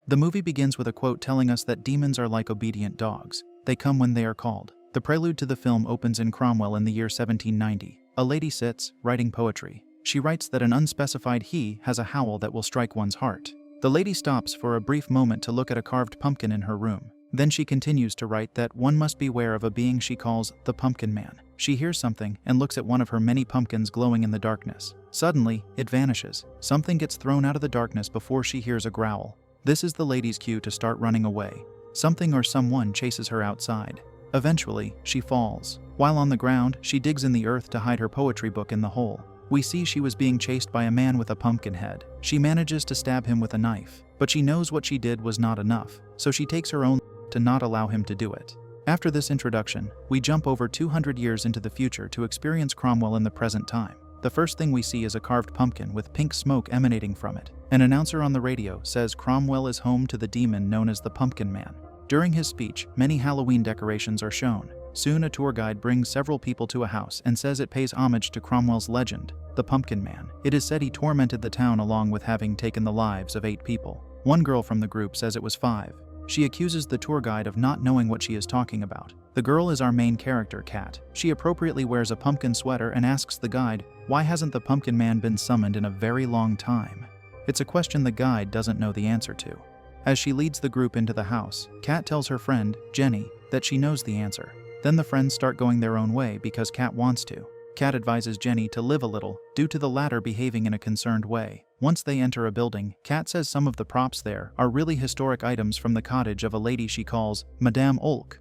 The movie begins with a quote telling us that demons are like obedient dogs. They come when they are called. The prelude to the film opens in Cromwell in the year 1790. A lady sits, writing poetry. She writes that an unspecified he has a howl that will strike one's heart. The lady stops for a brief moment to look at a carved pumpkin in her room. Then she continues to write that one must beware of a being she calls the Pumpkin Man. She hears something and looks at one of her many pumpkins glowing in the darkness. Suddenly, it vanishes. Something gets thrown out of the darkness before she hears a growl. This is the lady's cue to start running away. Something or someone chases her outside. Eventually, she falls. While on the ground, she digs in the earth to hide her poetry book in the hole. We see she was being chased by a man with a pumpkin head. She manages to stab him with a knife, but she knows what she did was not enough, so she takes her own to not allow him to do it. After this introduction, we jump over 200 years into the future to experience Cromwell in the present time. The first thing we see is a carved pumpkin with pink smoke emanating from it. An announcer on the radio says Cromwell is home to the demon known as the Pumpkin Man. During his speech, many Halloween decorations are shown. Soon a tour guide brings several people to a house and says it pays homage to Cromwell's legend, the Pumpkin Man. It is said he tormented the town along with having taken the lives of 8 people. One girl from the group says it was 5. She accuses the tour guide of not knowing what she is talking about. The girl is our main character, Kat. She appropriately wears a pumpkin sweater and asks the guide, why hasn't the Pumpkin Man been summoned in a very long time? It's a question the guide doesn't know the answer to. As she leads the group into the house, Kat tells her friend, Jenny, that she knows the answer. Then the friends start going their own way because Kat wants to. Kat advises Jenny to live a little, due to the latter behaving in a concerned way. Once they enter a building, Kat says some of the props there are really historic items from the cottage of a lady she calls Madame Olk.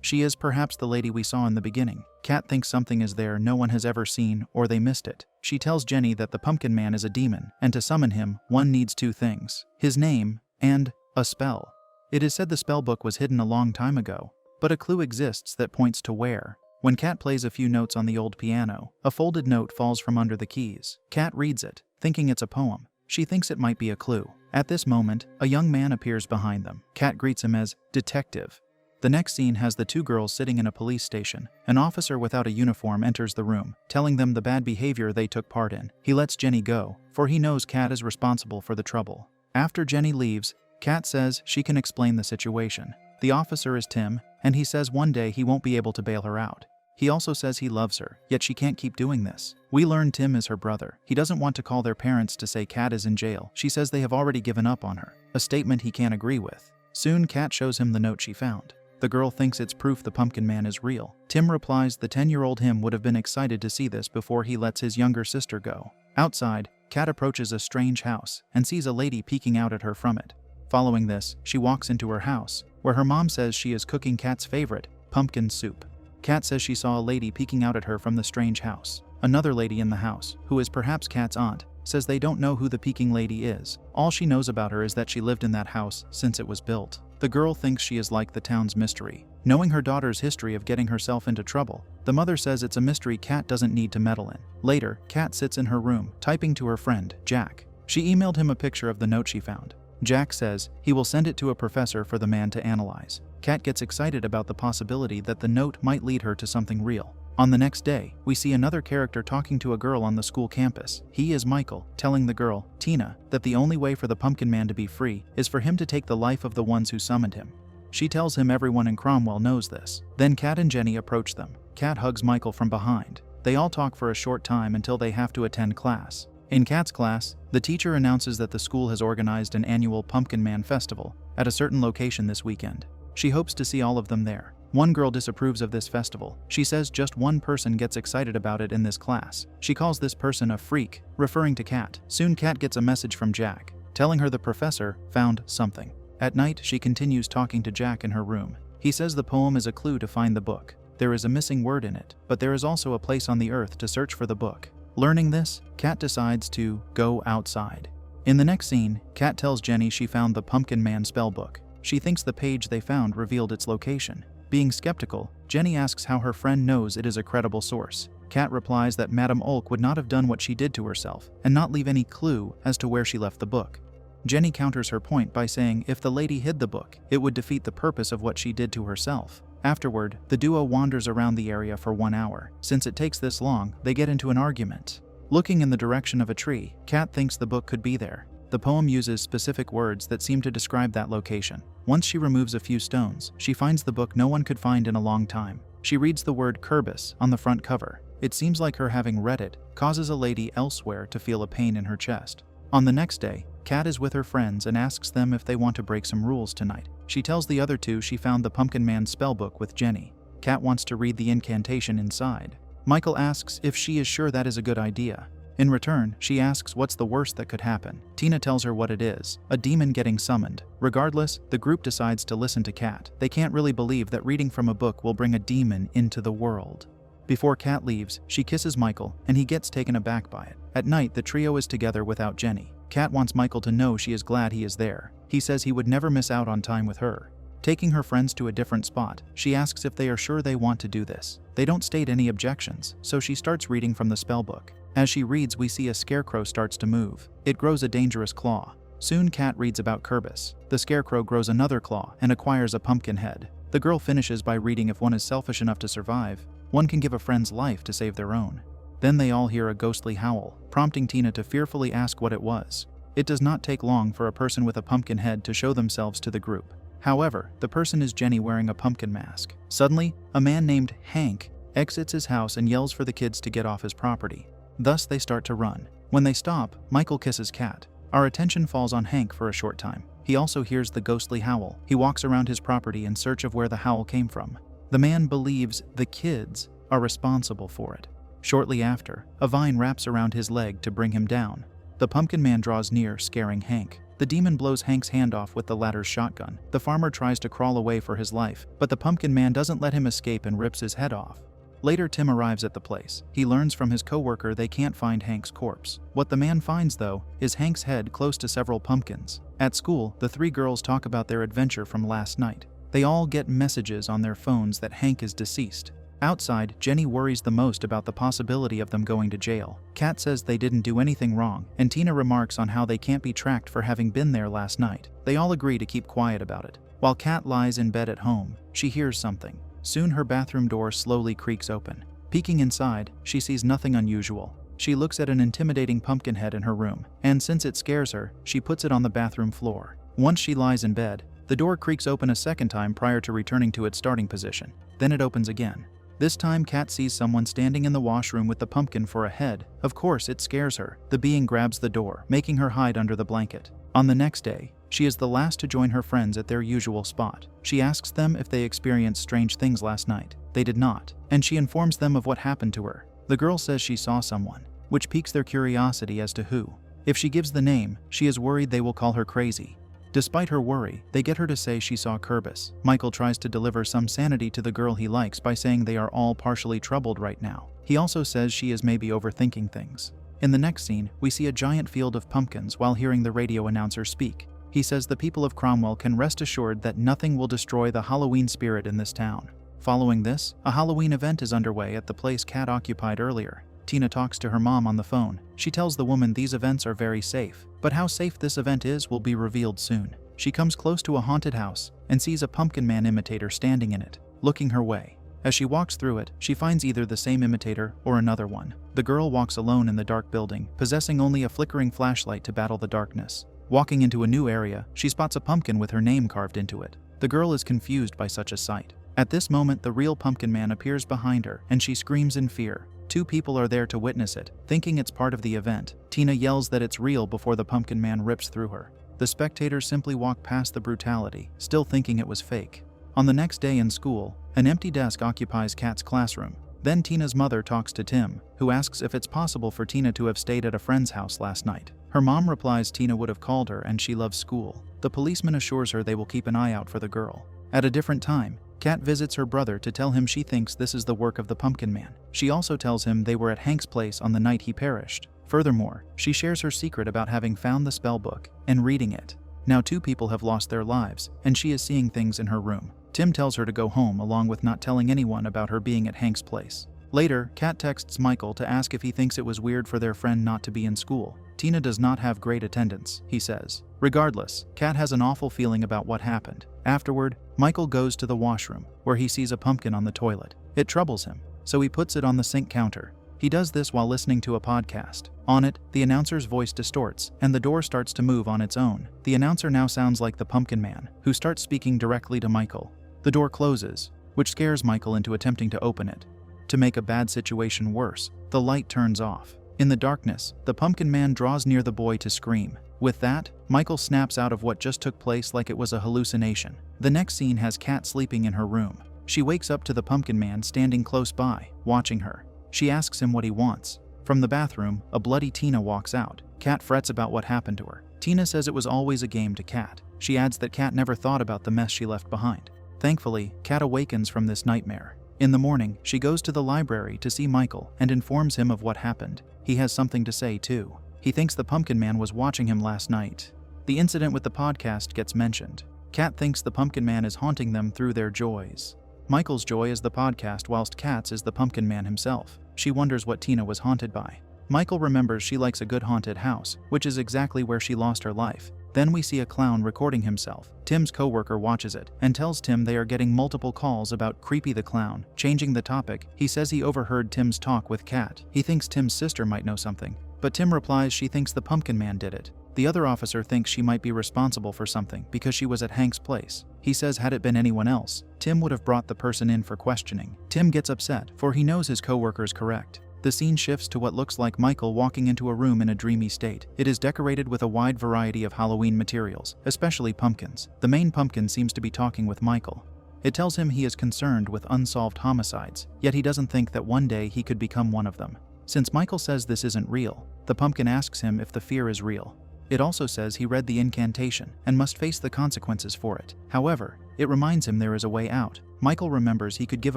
She is perhaps the lady we saw in the beginning. Kat thinks something is there no one has ever seen, or they missed it. She tells Jenny that the Pumpkin Man is a demon, and to summon him, one needs 2 things: his name and a spell. It is said the spell book was hidden a long time ago, but a clue exists that points to where. When Kat plays a few notes on the old piano, a folded note falls from under the keys. Kat reads it, thinking it's a poem. She thinks it might be a clue. At this moment, a young man appears behind them. Kat greets him as detective. The next scene has the 2 girls sitting in a police station. An officer without a uniform enters the room, telling them the bad behavior they took part in. He lets Jenny go, for he knows Kat is responsible for the trouble. After Jenny leaves, Kat says she can explain the situation. The officer is Tim, and he says one day he won't be able to bail her out. He also says he loves her, yet she can't keep doing this. We learn Tim is her brother. He doesn't want to call their parents to say Kat is in jail. She says they have already given up on her, a statement he can't agree with. Soon Kat shows him the note she found. The girl thinks it's proof the Pumpkin Man is real. Tim replies the 10-year-old him would have been excited to see this before he lets his younger sister go. Outside, Kat approaches a strange house and sees a lady peeking out at her from it. Following this, she walks into her house, where her mom says she is cooking Kat's favorite, pumpkin soup. Kat says she saw a lady peeking out at her from the strange house. Another lady in the house, who is perhaps Kat's aunt, says they don't know who the peeking lady is. All she knows about her is that she lived in that house since it was built. The girl thinks she is like the town's mystery. Knowing her daughter's history of getting herself into trouble, the mother says it's a mystery Kat doesn't need to meddle in. Later, Kat sits in her room, typing to her friend, Jack. She emailed him a picture of the note she found. Jack says he will send it to a professor for the man to analyze. Kat gets excited about the possibility that the note might lead her to something real. On the next day, we see another character talking to a girl on the school campus. He is Michael, telling the girl, Tina, that the only way for the Pumpkin Man to be free is for him to take the life of the ones who summoned him. She tells him everyone in Cromwell knows this. Then Kat and Jenny approach them. Kat hugs Michael from behind. They all talk for a short time until they have to attend class. In Kat's class, the teacher announces that the school has organized an annual Pumpkin Man festival at a certain location this weekend. She hopes to see all of them there. One girl disapproves of this festival. She says just one person gets excited about it in this class. She calls this person a freak, referring to Kat. Soon Kat gets a message from Jack, telling her the professor found something. At night, she continues talking to Jack in her room. He says the poem is a clue to find the book. There is a missing word in it, but there is also a place on the earth to search for the book. Learning this, Kat decides to go outside. In the next scene, Kat tells Jenny she found the Pumpkin Man spellbook. She thinks the page they found revealed its location. Being skeptical, Jenny asks how her friend knows it is a credible source. Kat replies that Madame Olk would not have done what she did to herself and not leave any clue as to where she left the book. Jenny counters her point by saying if the lady hid the book, it would defeat the purpose of what she did to herself. Afterward, the duo wanders around the area for 1 hour. Since it takes this long, they get into an argument. Looking in the direction of a tree, Kat thinks the book could be there. The poem uses specific words that seem to describe that location. Once she removes a few stones, she finds the book no one could find in a long time. She reads the word Kerbis on the front cover. It seems like her having read it causes a lady elsewhere to feel a pain in her chest. On the next day, Kat is with her friends and asks them if they want to break some rules tonight. She tells the other two she found the Pumpkin Man spellbook with Jenny. Kat wants to read the incantation inside. Michael asks if she is sure that is a good idea. In return, she asks what's the worst that could happen. Tina tells her what it is, a demon getting summoned. Regardless, the group decides to listen to Kat. They can't really believe that reading from a book will bring a demon into the world. Before Kat leaves, she kisses Michael, and he gets taken aback by it. At night, the trio is together without Jenny. Kat wants Michael to know she is glad he is there. He says he would never miss out on time with her. Taking her friends to a different spot, she asks if they are sure they want to do this. They don't state any objections, so she starts reading from the spellbook. As she reads, we see a scarecrow starts to move. It grows a dangerous claw. Soon Kat reads about Kerbis. The scarecrow grows another claw and acquires a pumpkin head. The girl finishes by reading if one is selfish enough to survive, one can give a friend's life to save their own. Then they all hear a ghostly howl, prompting Tina to fearfully ask what it was. It does not take long for a person with a pumpkin head to show themselves to the group. However, the person is Jenny wearing a pumpkin mask. Suddenly, a man named Hank exits his house and yells for the kids to get off his property. Thus, they start to run. When they stop, Michael kisses Kat. Our attention falls on Hank for a short time. He also hears the ghostly howl. He walks around his property in search of where the howl came from. The man believes the kids are responsible for it. Shortly after, a vine wraps around his leg to bring him down. The pumpkin man draws near, scaring Hank. The demon blows Hank's hand off with the latter's shotgun. The farmer tries to crawl away for his life, but the pumpkin man doesn't let him escape and rips his head off. Later, Tim arrives at the place. He learns from his coworker they can't find Hank's corpse. What the man finds, though, is Hank's head close to several pumpkins. At school, the three girls talk about their adventure from last night. They all get messages on their phones that Hank is deceased. Outside, Jenny worries the most about the possibility of them going to jail. Kat says they didn't do anything wrong, and Tina remarks on how they can't be tracked for having been there last night. They all agree to keep quiet about it. While Kat lies in bed at home, she hears something. Soon her bathroom door slowly creaks open. Peeking inside, she sees nothing unusual. She looks at an intimidating pumpkin head in her room, and since it scares her, she puts it on the bathroom floor. Once she lies in bed, the door creaks open a second time prior to returning to its starting position. Then it opens again. This time, Kat sees someone standing in the washroom with the pumpkin for a head. Of course, it scares her. The being grabs the door, making her hide under the blanket. On the next day, she is the last to join her friends at their usual spot. She asks them if they experienced strange things last night. They did not, and she informs them of what happened to her. The girl says she saw someone, which piques their curiosity as to who. If she gives the name, she is worried they will call her crazy. Despite her worry, they get her to say she saw Kerbis. Michael tries to deliver some sanity to the girl he likes by saying they are all partially troubled right now. He also says she is maybe overthinking things. In the next scene, we see a giant field of pumpkins while hearing the radio announcer speak. He says the people of Cromwell can rest assured that nothing will destroy the Halloween spirit in this town. Following this, a Halloween event is underway at the place Kat occupied earlier. Tina talks to her mom on the phone. She tells the woman these events are very safe, but how safe this event is will be revealed soon. She comes close to a haunted house and sees a pumpkin man imitator standing in it, looking her way. As she walks through it, she finds either the same imitator or another one. The girl walks alone in the dark building, possessing only a flickering flashlight to battle the darkness. Walking into a new area, she spots a pumpkin with her name carved into it. The girl is confused by such a sight. At this moment, the real pumpkin man appears behind her, and she screams in fear. Two people are there to witness it, thinking it's part of the event. Tina yells that it's real before the pumpkin man rips through her. The spectators simply walk past the brutality, still thinking it was fake. On the next day in school, an empty desk occupies Kat's classroom. Then Tina's mother talks to Tim, who asks if it's possible for Tina to have stayed at a friend's house last night. Her mom replies Tina would have called her and she loves school. The policeman assures her they will keep an eye out for the girl. At a different time, Kat visits her brother to tell him she thinks this is the work of the pumpkin man. She also tells him they were at Hank's place on the night he perished. Furthermore, she shares her secret about having found the spell book and reading it. Now 2 people have lost their lives, and she is seeing things in her room. Tim tells her to go home along with not telling anyone about her being at Hank's place. Later, Kat texts Michael to ask if he thinks it was weird for their friend not to be in school. Tina does not have great attendance, he says. Regardless, Kat has an awful feeling about what happened. Afterward, Michael goes to the washroom, where he sees a pumpkin on the toilet. It troubles him, so he puts it on the sink counter. He does this while listening to a podcast. On it, the announcer's voice distorts, and the door starts to move on its own. The announcer now sounds like the Pumpkin Man, who starts speaking directly to Michael. The door closes, which scares Michael into attempting to open it. To make a bad situation worse, the light turns off. In the darkness, the Pumpkin Man draws near the boy to scream. With that, Michael snaps out of what just took place like it was a hallucination. The next scene has Kat sleeping in her room. She wakes up to the Pumpkin Man standing close by, watching her. She asks him what he wants. From the bathroom, a bloody Tina walks out. Kat frets about what happened to her. Tina says it was always a game to Kat. She adds that Kat never thought about the mess she left behind. Thankfully, Kat awakens from this nightmare. In the morning, she goes to the library to see Michael and informs him of what happened. He has something to say too. He thinks the Pumpkin Man was watching him last night. The incident with the podcast gets mentioned. Kat thinks the Pumpkin Man is haunting them through their joys. Michael's joy is the podcast, whilst Kat's is the Pumpkin Man himself. She wonders what Tina was haunted by. Michael remembers she likes a good haunted house, which is exactly where she lost her life. Then we see a clown recording himself. Tim's coworker watches it and tells Tim they are getting multiple calls about Creepy the Clown. Changing the topic, he says he overheard Tim's talk with Kat. He thinks Tim's sister might know something, but Tim replies she thinks the Pumpkin Man did it. The other officer thinks she might be responsible for something because she was at Hank's place. He says had it been anyone else, Tim would have brought the person in for questioning. Tim gets upset, for he knows his coworker is correct. The scene shifts to what looks like Michael walking into a room in a dreamy state. It is decorated with a wide variety of Halloween materials, especially pumpkins. The main pumpkin seems to be talking with Michael. It tells him he is concerned with unsolved homicides, yet he doesn't think that one day he could become one of them. Since Michael says this isn't real, the pumpkin asks him if the fear is real. It also says he read the incantation and must face the consequences for it. However, it reminds him there is a way out. Michael remembers he could give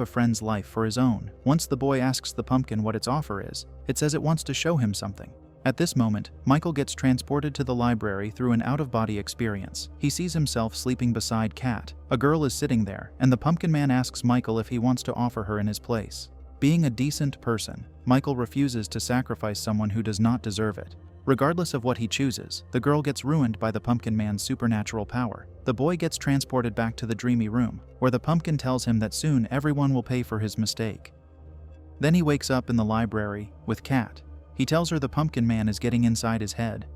a friend's life for his own. Once the boy asks the pumpkin what its offer is, it says it wants to show him something. At this moment, Michael gets transported to the library through an out-of-body experience. He sees himself sleeping beside Kat. A girl is sitting there, and the Pumpkin Man asks Michael if he wants to offer her in his place. Being a decent person, Michael refuses to sacrifice someone who does not deserve it. Regardless of what he chooses, the girl gets ruined by the Pumpkin Man's supernatural power. The boy gets transported back to the dreamy room, where the pumpkin tells him that soon everyone will pay for his mistake. Then he wakes up in the library with Kat. He tells her the Pumpkin Man is getting inside his head.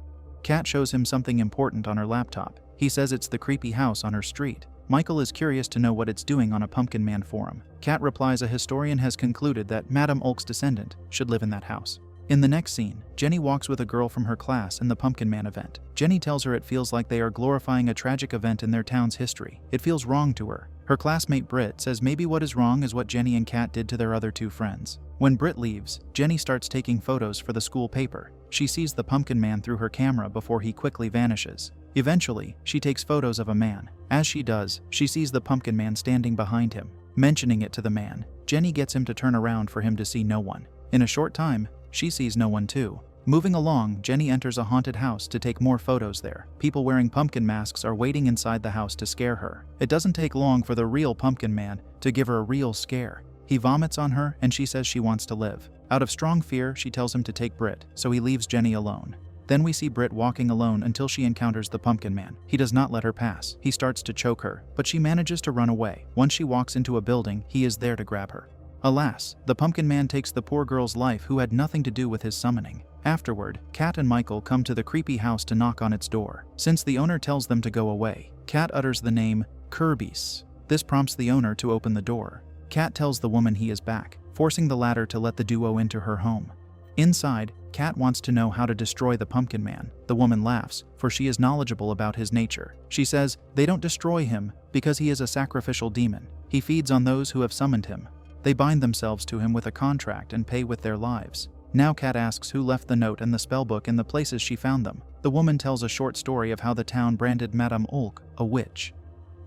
Kat shows him something important on her laptop. He says it's the creepy house on her street. Michael is curious to know what it's doing on a Pumpkin Man forum. Kat replies a historian has concluded that Madame Ulk's descendant should live in that house. In the next scene, Jenny walks with a girl from her class in the Pumpkin Man event. Jenny tells her it feels like they are glorifying a tragic event in their town's history. It feels wrong to her. Her classmate Britt says maybe what is wrong is what Jenny and Kat did to their other two friends. When Britt leaves, Jenny starts taking photos for the school paper. She sees the Pumpkin Man through her camera before he quickly vanishes. Eventually, she takes photos of a man. As she does, she sees the Pumpkin Man standing behind him. Mentioning it to the man, Jenny gets him to turn around for him to see no one. In a short time, she sees no one too. Moving along, Jenny enters a haunted house to take more photos there. People wearing pumpkin masks are waiting inside the house to scare her. It doesn't take long for the real Pumpkin Man to give her a real scare. He vomits on her and she says she wants to live. Out of strong fear, she tells him to take Britt, so he leaves Jenny alone. Then we see Britt walking alone until she encounters the Pumpkin Man. He does not let her pass. He starts to choke her, but she manages to run away. Once she walks into a building, he is there to grab her. Alas, the Pumpkin Man takes the poor girl's life who had nothing to do with his summoning. Afterward, Kat and Michael come to the creepy house to knock on its door. Since the owner tells them to go away, Kat utters the name Kirby's. This prompts the owner to open the door. Kat tells the woman he is back, forcing the latter to let the duo into her home. Inside, Kat wants to know how to destroy the Pumpkin Man. The woman laughs, for she is knowledgeable about his nature. She says they don't destroy him because he is a sacrificial demon. He feeds on those who have summoned him. They bind themselves to him with a contract and pay with their lives. Now Kat asks who left the note and the spellbook in the places she found them. The woman tells a short story of how the town branded Madame Ulk a witch.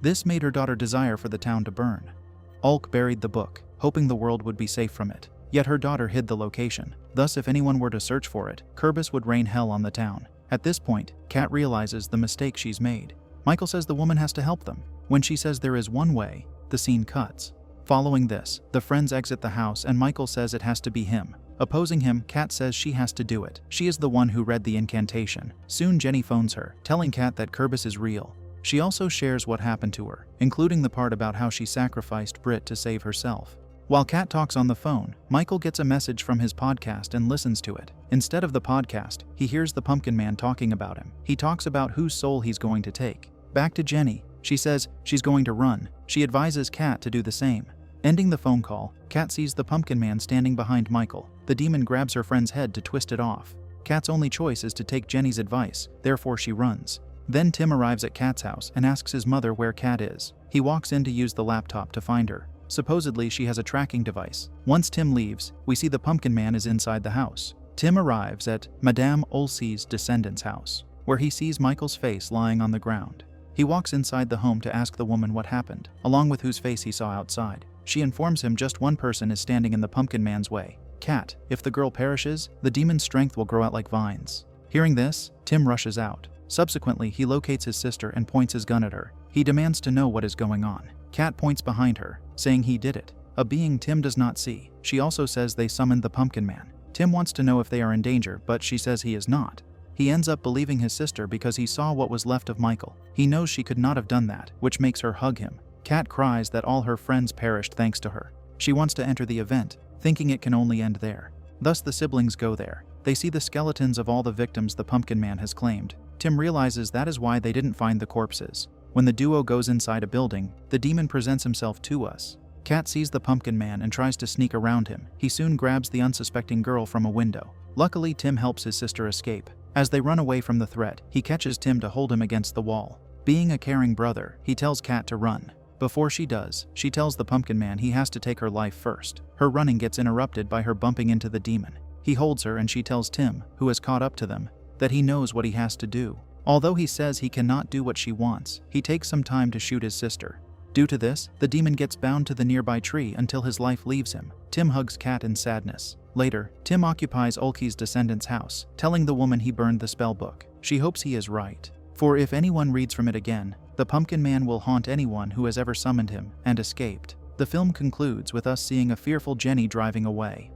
This made her daughter desire for the town to burn. Ulk buried the book, hoping the world would be safe from it. Yet her daughter hid the location. Thus, if anyone were to search for it, Kirbis would rain hell on the town. At this point, Kat realizes the mistake she's made. Michael says the woman has to help them. When she says there is one way, the scene cuts. Following this, the friends exit the house and Michael says it has to be him. Opposing him, Kat says she has to do it. She is the one who read the incantation. Soon Jenny phones her, telling Kat that Kirbis is real. She also shares what happened to her, including the part about how she sacrificed Britt to save herself. While Kat talks on the phone, Michael gets a message from his podcast and listens to it. Instead of the podcast, he hears the Pumpkin Man talking about him. He talks about whose soul he's going to take. Back to Jenny. She says she's going to run. She advises Kat to do the same. Ending the phone call, Kat sees the Pumpkin Man standing behind Michael. The demon grabs her friend's head to twist it off. Kat's only choice is to take Jenny's advice, therefore she runs. Then Tim arrives at Kat's house and asks his mother where Kat is. He walks in to use the laptop to find her. Supposedly, she has a tracking device. Once Tim leaves, we see the Pumpkin Man is inside the house. Tim arrives at Madame Olsey's descendant's house, where he sees Michael's face lying on the ground. He walks inside the home to ask the woman what happened, along with whose face he saw outside. She informs him just one person is standing in the Pumpkin Man's way. Kat. If the girl perishes, the demon's strength will grow out like vines. Hearing this, Tim rushes out. Subsequently, he locates his sister and points his gun at her. He demands to know what is going on. Kat points behind her, saying he did it. A being Tim does not see. She also says they summoned the Pumpkin Man. Tim wants to know if they are in danger, but she says he is not. He ends up believing his sister because he saw what was left of Michael. He knows she could not have done that, which makes her hug him. Kat cries that all her friends perished thanks to her. She wants to enter the event, thinking it can only end there. Thus the siblings go there. They see the skeletons of all the victims the Pumpkin Man has claimed. Tim realizes that is why they didn't find the corpses. When the duo goes inside a building, the demon presents himself to us. Kat sees the Pumpkin Man and tries to sneak around him. He soon grabs the unsuspecting girl from a window. Luckily, Tim helps his sister escape. As they run away from the threat, he catches Tim to hold him against the wall. Being a caring brother, he tells Kat to run. Before she does, she tells the Pumpkin Man he has to take her life first. Her running gets interrupted by her bumping into the demon. He holds her and she tells Tim, who has caught up to them, that he knows what he has to do. Although he says he cannot do what she wants, he takes some time to shoot his sister. Due to this, the demon gets bound to the nearby tree until his life leaves him. Tim hugs Kat in sadness. Later, Tim occupies Olkey's descendant's house, telling the woman he burned the spell book. She hopes he is right. For if anyone reads from it again, the Pumpkin Man will haunt anyone who has ever summoned him and escaped. The film concludes with us seeing a fearful Jenny driving away.